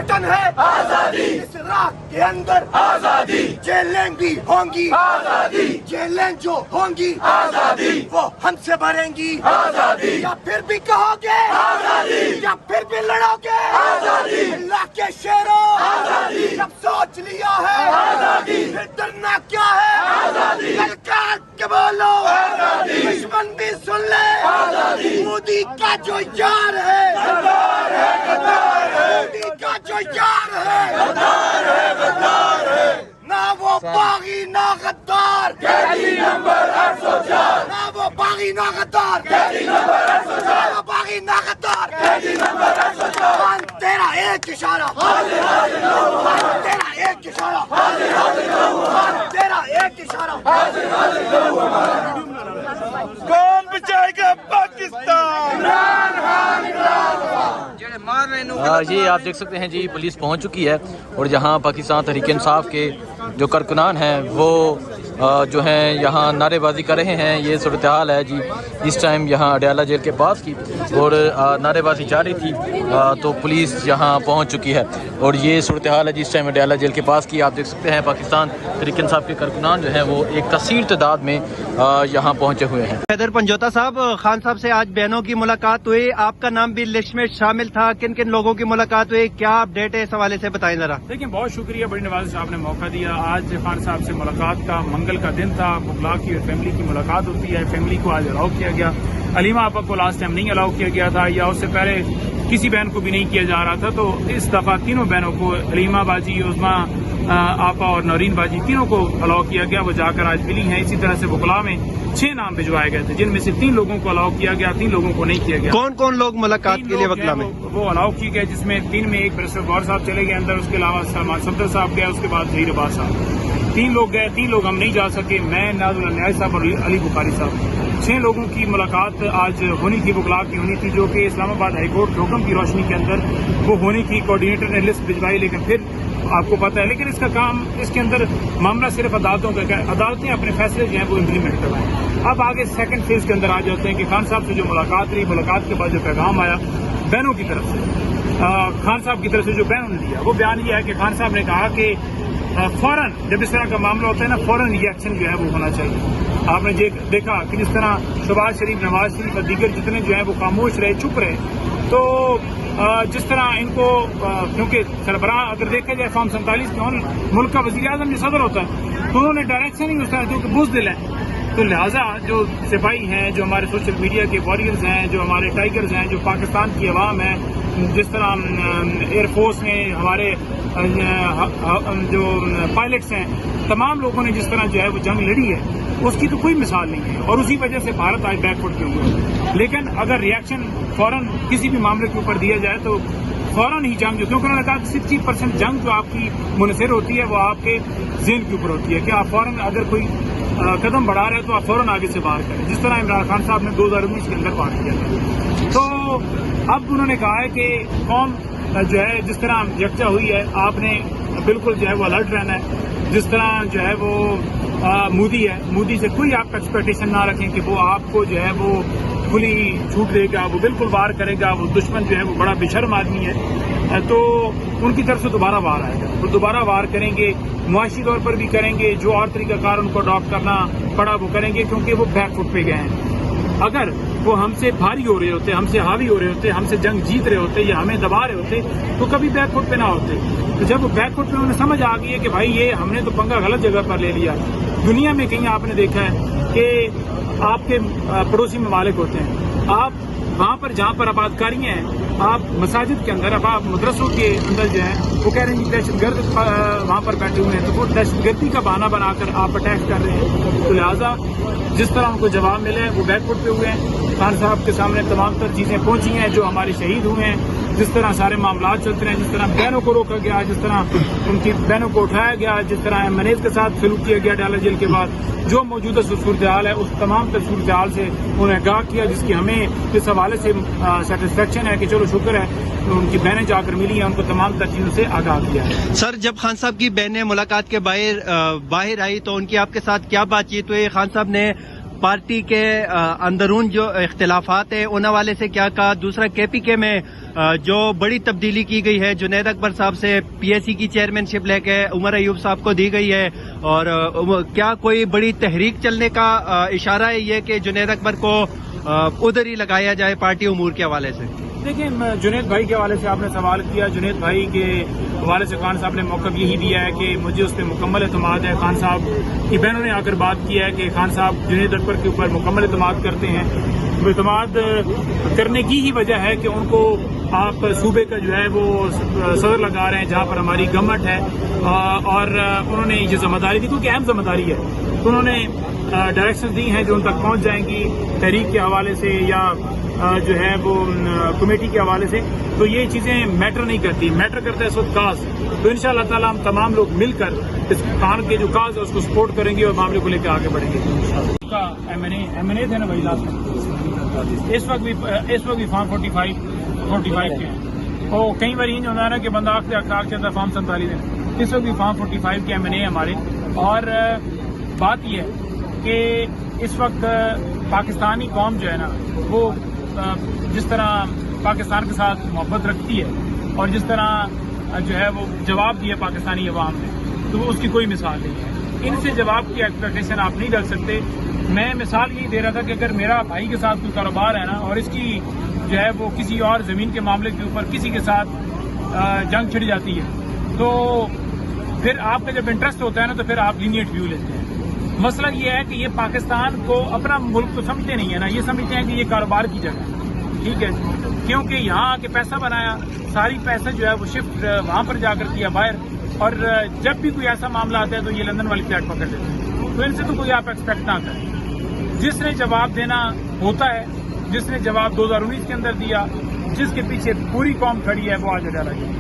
वतन है आजादी, इस राह के अंदर आजादी, जेलें भी होंगी आजादी, जेलें जो होंगी आजादी, वो हमसे भरेंगी आजादी, या फिर भी कहोगे आजादी, या फिर भी लड़ोगे आजादी, अल्लाह के शेरों आजादी, जब सोच लिया है आजादी, फिर डरना क्या है आजादी, ललकार के बोलो आजादी, दुश्मन भी सुन ले आजादी, मोदी का जो यार है गद्दार है, गद्दार है, मोदी का जो यार है गद्दार है, गद्दार है, ना वो बागी ना गद्दार, कैदी नंबर 804, ना वो बागी ना गद्दार, कैदी नंबर 804, ना बागी ना गद्दार, कैदी नंबर 804, तेरा एक इशारा हाजिर हाजिर लो, तेरा एक इशारा हाजिर हाजिर लो, तेरा एक इशारा हाजिर हाजिर लो, कौन बचाएगा पाकिस्तान, इमरान खान, इमरान खान। ये आप देख सकते हैं जी, पुलिस पहुंच चुकी है और यहाँ पाकिस्तान तहरीक इंसाफ के जो कारकुनान हैं वो जो हैं यहाँ नारेबाजी कर रहे हैं। ये सूरत हाल है जी इस टाइम यहाँ अडयाला जेल के पास की, और नारेबाजी जारी थी तो पुलिस यहाँ पहुँच चुकी है, और ये सूरत हाल है जी इस टाइम अडयाला जेल के पास की। आप देख सकते हैं पाकिस्तान तहरीक इंसाफ के कारकुनान जो हैं वो एक कसीर तादाद में यहाँ पहुँचे हुए हैं। हैदर पंजोता साहब, खान साहब से आज बहनों की मुलाकात हुई, आपका नाम भी लिस्ट में शामिल था, किन किन लोगों की मुलाकात हुई, क्या अपडेट है इस हवाले से बताएं जरा। देखिए, बहुत शुक्रिया बड़ी नवाज साहब ने मौका दिया। आज खान साहब से मुलाकात का मंगल का दिन था, बुगला की और फैमिली की मुलाकात होती है। फैमिली को आज अलाउ किया गया, अलीमा आपा को लास्ट टाइम नहीं अलाउ किया गया था, या उससे पहले किसी बहन को भी नहीं किया जा रहा था। तो इस दफा तीनों बहनों को, अलीमा बाजी, उस्मा आपा और नौरीन बाजी, तीनों को अलाउ किया गया। वो जाकर आज मिली हैं। इसी तरह से बुगला में 6 नाम भिजवाए गए थे, जिनमें से 3 लोगों को अलाउ किया गया, 3 लोगों को नहीं किया गया। कौन कौन लोग मुलाकात के लिए बुगला में? वो अलाउ किए गए, जिसमें 3 में एक बैरिस्टर गौर साहब चले गए अंदर, उसके अलावा सलमान सफदर साहब गए, उसके बाद जहीर अब्बास साहब। 3 लोग गए, 3 लोग हम नहीं जा सके, मैं, नाज़ुल न्याज साहब और अली बुखारी साहब। 6 लोगों की मुलाकात आज होनी थी, बुगला की होनी थी, जो कि इस्लामाबाद हाईकोर्ट के हुक्म की रोशनी के अंदर वो होनी थी। कोऑर्डिनेटर ने लिस्ट भिजवाई, लेकिन फिर आपको पता है, लेकिन इसका काम, इसके अंदर मामला सिर्फ अदालतों का है। अदालतें अपने फैसले जो हैं वो इम्प्लीमेंट करवाएं। अब आगे सेकंड फेज के अंदर आ जाते हैं कि खान साहब से जो मुलाकात रही, मुलाकात के बाद जो पैगाम आया बहनों की तरफ से, खान साहब की तरफ से जो बयान ने दिया, वो बयान ये है कि खान साहब ने कहा कि फौरन जब इस तरह का मामला होता है ना, फौरन रिएक्शन जो है वो होना चाहिए। आपने देखा कि जिस तरह शहबाज शरीफ, नवाज शरीफ और दीगर जितने जो है वो खामोश रहे, चुप रहे, तो जिस तरह इनको, क्योंकि सरबराह अगर देखा जाए फॉर्म 47 के मुल्क का वज़ीर आज़म जो सदर होता है, तो उन्होंने डायरेक्शन ही उस तरह जो कि बुज़दिल है। तो लिहाजा जो सिपाही हैं, जो हमारे सोशल मीडिया के वॉरियर्स हैं, जो हमारे टाइगर्स हैं, जो पाकिस्तान की अवाम है, जिस तरह एयरफोर्स में हमारे जो पायलट्स हैं, तमाम लोगों ने जिस तरह जो है वो जंग लड़ी है, उसकी तो कोई मिसाल नहीं है, और उसी वजह से भारत आज बैकफुट पे हुआ है। लेकिन अगर रिएक्शन फौरन किसी भी मामले के ऊपर दिया जाए तो फौरन ही जंग, क्योंकि उन्होंने कहा कि 60% जंग जो आपकी मुनसर होती है वो आपके ज़हन के ऊपर होती है, कि आप फौरन अगर कोई कदम बढ़ा रहे हैं तो आप फौरन आगे से बाहर करें, जिस तरह इमरान खान साहब ने 2019 के अंदर बात किया था। तो अब उन्होंने कहा है कि कौम जो है जिस तरह यकजा हुई है, आपने बिल्कुल जो है वो अलर्ट रहना है। जिस तरह जो है वो मोदी है, मोदी से कोई आप एक्सपेक्टेशन ना रखें कि वो आपको जो है वो खुली छूट देगा, वो बिल्कुल वार करेगा। वो दुश्मन जो है वो बड़ा बेशर्म आदमी है, तो उनकी तरफ से दोबारा वार आएगा, वो दोबारा वार करेंगे, मुआशी तौर पर भी करेंगे। जो और तरीकाकार उनको अडॉप्ट करना पड़ा वो करेंगे, क्योंकि वो बैकफुट पे गए हैं। अगर वो हमसे भारी हो रहे होते, हमसे हावी हो रहे होते, हमसे जंग जीत रहे होते या हमें दबा रहे होते, तो कभी बैकफुट पे ना होते। तो जब वो बैकफुट पे उन्हें समझ आ गई है कि भाई ये हमने तो पंगा गलत जगह पर ले लिया। दुनिया में कहीं आपने देखा है कि आपके पड़ोसी ममालिक होते हैं, आप वहाँ पर जहाँ पर आबादकारियाँ हैं, आप मसाजिद के अंदर, अब आप मदरसों के अंदर जो है वो कह रहे हैं कि दहशतगर्द वहाँ पर बैठे हुए हैं, तो वो दहशतगर्दी का बहाना बनाकर आप अटैक कर रहे हैं। तो लिहाजा जिस तरह उनको जवाब मिले हैं वो बैकफुट पे हुए हैं। खान साहब के सामने तमाम तर चीज़ें पहुंची हैं, जो हमारे शहीद हुए हैं, जिस तरह सारे मामला चलते रहे, जिस तरह बहनों को रोका गया, जिस तरह उनकी बहनों को उठाया गया, जिस तरह मनीज के साथ सलूक किया गया अडयाला जेल के बाद, जो मौजूदा सूरत हाल है उस तमाम तर सूरत हाल से उन्हें आगाह किया, जिसकी हमें इस हवाले से सेटिस्फेक्शन है कि चलो शुक्र है उनकी बहनें जाकर मिली हैं, उनको तमाम तर चीज़ों से आगाह किया है। सर, जब खान साहब की बहनें मुलाकात के बाहर आई तो उनकी आपके साथ क्या बातचीत हुई? खान साहब ने پارٹی کے اندرون جو اختلافات ہیں ان حوالے سے کیا کہا؟ دوسرا کے پی کے میں جو بڑی تبدیلی کی گئی ہے، جنید اکبر صاحب سے پی ایس سی کی چیئرمین شپ لے کے عمر ایوب صاحب کو دی گئی ہے، اور کیا کوئی بڑی تحریک چلنے کا اشارہ ہے یہ کہ جنید اکبر کو ادھر ہی لگایا جائے پارٹی امور کے حوالے سے؟ دیکھیں، جنید بھائی کے حوالے سے آپ نے سوال کیا. جنید بھائی کے حوالے سے خان صاحب نے موقف یہی دیا ہے کہ مجھے اس پہ مکمل اعتماد ہے. خان صاحب کی بہنوں نے آ کر بات کی ہے کہ خان صاحب جنید اکبر کے اوپر مکمل اعتماد کرتے ہیں. اعتماد کرنے کی ہی وجہ ہے کہ ان کو آپ صوبے کا جو ہے وہ صدر لگا رہے ہیں جہاں پر ہماری گورنمنٹ ہے، اور انہوں نے یہ ذمہ داری دی کیونکہ اہم ذمہ داری ہے. تو انہوں نے ڈائریکشن دی ہیں جو ان تک پہنچ جائیں گی تحریک کے حوالے سے یا جو ہے وہ کمیٹی کے حوالے سے. تو یہ چیزیں میٹر نہیں کرتی، میٹر کرتا ہے اس وقت کاز. تو ان شاء اللہ تعالیٰ ہم تمام لوگ مل کر اس کان کے جو کاز ہے اس کو سپورٹ کریں گے اور معاملے کو لے کے آگے بڑھیں گے. ایم این اے تھے نا بھائی لاسٹ میں، اس وقت بھی فارم 45 کے ہیں. اور کئی بار یہ ہونا ہے نا کہ بندہ آخر اخراق چاہتا ہے فارم 47 ہے. اس وقت بھی فارم 45 کے ایم این اے ہمارے. اور بات یہ ہے کہ اس وقت پاکستانی قوم جو ہے نا وہ جس طرح پاکستان کے ساتھ محبت رکھتی ہے اور جس طرح جو ہے وہ جواب دیا پاکستانی عوام نے، تو وہ اس کی کوئی مثال نہیں ہے. ان سے جواب کی ایکسپیکٹیشن آپ نہیں رکھ سکتے. میں مثال یہی دے رہا تھا کہ اگر میرا بھائی کے ساتھ کوئی کاروبار ہے نا اور اس کی جو ہے وہ کسی اور زمین کے معاملے کے اوپر کسی کے ساتھ جنگ چھڑ جاتی ہے، تو پھر آپ کا جب انٹرسٹ ہوتا ہے نا تو پھر آپ لینیٹ ویو لیتے ہیں. مسئلہ یہ ہے کہ یہ پاکستان کو اپنا ملک تو سمجھتے نہیں ہے نا، یہ سمجھتے ہیں کہ یہ کاروبار کی جگہ ہے. ٹھیک ہے، کیونکہ یہاں آ کے پیسہ بنایا، ساری پیسہ جو ہے وہ شفٹ وہاں پر جا کر کیا باہر، اور جب بھی کوئی ایسا معاملہ آتا ہے تو یہ لندن والی فلیٹ پکڑ لیتے ہیں. تو ان سے تو کوئی آپ ایکسپیکٹ نہ کریں. جس نے جواب دینا ہوتا ہے، جس نے جواب 2019 کے اندر دیا، جس کے پیچھے پوری قوم کھڑی ہے، وہ آج ڈالا گیا.